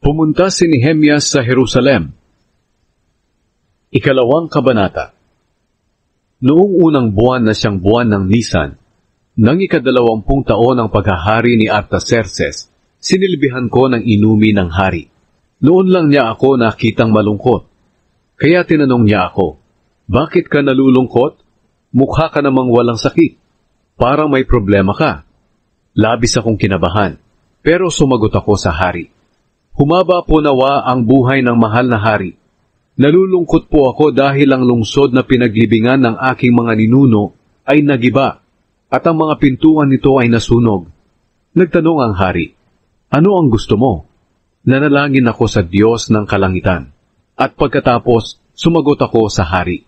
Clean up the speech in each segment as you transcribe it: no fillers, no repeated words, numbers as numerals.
Pumunta si Nehemias sa Jerusalem. Ikalawang kabanata. Noong unang buwan na siyang buwan ng Nisan, nang ika-20 taon ng paghahari ni Artaxerxes, sinilbihan ko ng inumi ng hari. Noon lang niya ako nakitang malungkot. Kaya tinanong niya ako, "Bakit ka nalulungkot? Mukha ka namang walang sakit. Parang may problema ka." Labis akong kinabahan, pero sumagot ako sa hari, "Humaba po nawa ang buhay ng mahal na hari. Nalulungkot po ako dahil ang lungsod na pinaglibingan ng aking mga ninuno ay nagiba at ang mga pintuan nito ay nasunog." Nagtanong ang hari, "Ano ang gusto mo?" Nanalangin ako sa Diyos ng kalangitan. At pagkatapos, sumagot ako sa hari,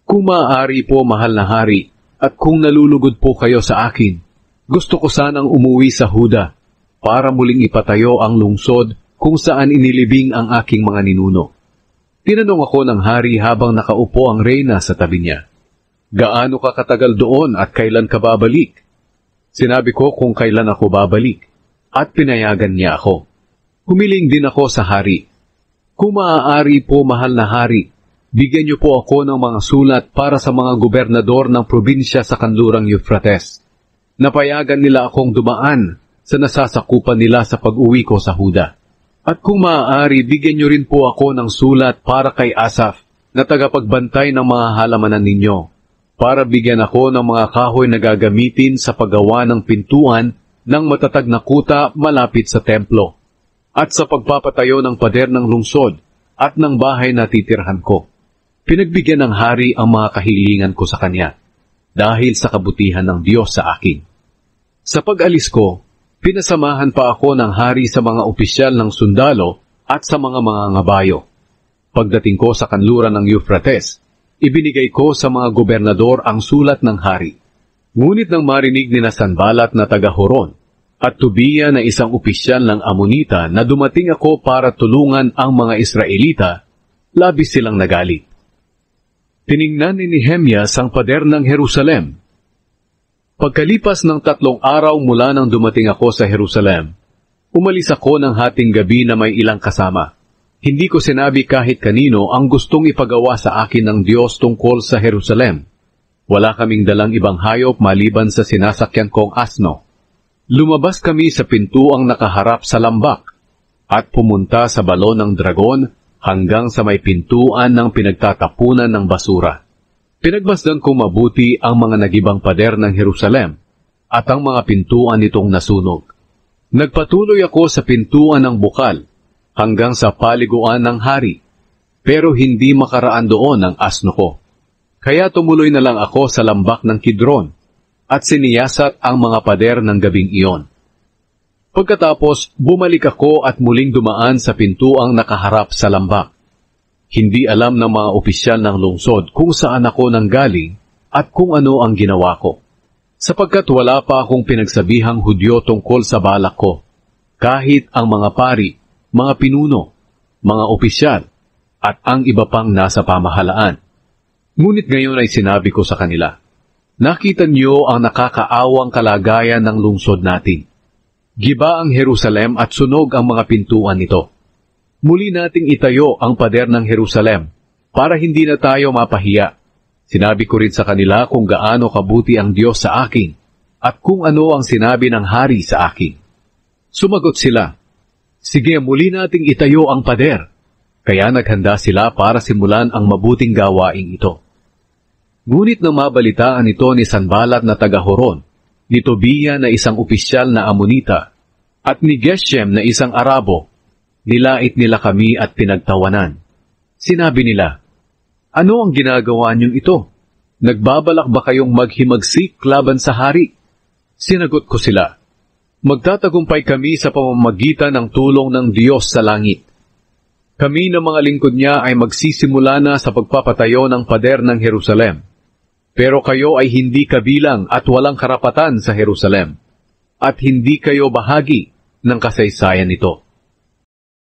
"Kung maaari po, mahal na hari, at kung nalulugod po kayo sa akin, gusto ko sanang umuwi sa Huda para muling ipatayo ang lungsod kung saan inilibing ang aking mga ninuno." Tinanong ako ng hari habang nakaupo ang reyna sa tabi niya, "Gaano ka katagal doon at kailan ka babalik?" Sinabi ko kung kailan ako babalik, at pinayagan niya ako. Humiling din ako sa hari, "Kung maaari po, mahal na hari, bigyan niyo po ako ng mga sulat para sa mga gobernador ng probinsya sa kanlurang Euphrates. Napayagan nila akong dumaan sa nasasakupan nila sa pag-uwi ko sa Huda. At kung maaari, bigyan niyo rin po ako ng sulat para kay Asaph na tagapagbantay ng mga halamanan ninyo, para bigyan ako ng mga kahoy na gagamitin sa paggawa ng pintuan ng matatag na kuta malapit sa templo, at sa pagpapatayo ng pader ng lungsod at ng bahay na titirhan ko." Pinagbigyan ng hari ang mga kahilingan ko sa kanya, dahil sa kabutihan ng Diyos sa akin. Sa pag-alis ko, pinasamahan pa ako ng hari sa mga opisyal ng sundalo at sa mga ngabayo. Pagdating ko sa kanluran ng Euphrates, ibinigay ko sa mga gobernador ang sulat ng hari. Ngunit nang marinig ni Sanballat na taga-Horon at Tobia na isang opisyal ng Amonita na dumating ako para tulungan ang mga Israelita, labis silang nagalit. Tiningnan ni Nehemias ang pader ng Jerusalem. Pagkalipas ng 3 araw mula nang dumating ako sa Jerusalem, umalis ako ng hating gabi na may ilang kasama. Hindi ko sinabi kahit kanino ang gustong ipagawa sa akin ng Diyos tungkol sa Jerusalem. Wala kaming dalang ibang hayop maliban sa sinasakyan kong asno. Lumabas kami sa pintuang nakaharap sa lambak at pumunta sa balon ng dragon hanggang sa may pintuan ng pinagtatapunan ng basura. Pinagmasdan kong mabuti ang mga nagibang pader ng Jerusalem at ang mga pintuan nitong nasunog. Nagpatuloy ako sa pintuan ng bukal hanggang sa paliguan ng hari, pero hindi makaraan doon ang asno ko. Kaya tumuloy na lang ako sa lambak ng Kidron at siniyasat ang mga pader ng gabing iyon. Pagkatapos, bumalik ako at muling dumaan sa pintuang nakaharap sa lambak. Hindi alam ng mga opisyal ng lungsod kung saan ako nanggaling at kung ano ang ginawa ko, sapagkat wala pa akong pinagsabihang Hudyo tungkol sa balak ko, kahit ang mga pari, mga pinuno, mga opisyal, at ang iba pang nasa pamahalaan. Ngunit ngayon ay sinabi ko sa kanila, "Nakita niyo ang nakakaawang kalagayan ng lungsod natin. Giba ang Jerusalem at sunog ang mga pintuan nito. Muli nating itayo ang pader ng Jerusalem para hindi na tayo mapahiya." Sinabi ko rin sa kanila kung gaano kabuti ang Diyos sa akin at kung ano ang sinabi ng hari sa akin. Sumagot sila, "Sige, muli nating itayo ang pader." Kaya naghanda sila para simulan ang mabuting gawaing ito. Ngunit nang mabalitaan ito ni Sanballat na taga-Horon, ni Tobia na isang opisyal na Amonita, at ni Geshem na isang Arabo, nilait nila kami at pinagtawanan. Sinabi nila, "Ano ang ginagawa niyong ito? Nagbabalak ba kayong maghimagsik laban sa hari?" Sinagot ko sila, "Magtatagumpay kami sa pamamagitan ng tulong ng Diyos sa langit. Kami na mga lingkod niya ay magsisimula na sa pagpapatayo ng pader ng Jerusalem. Pero kayo ay hindi kabilang at walang karapatan sa Jerusalem, at hindi kayo bahagi ng kasaysayan nito."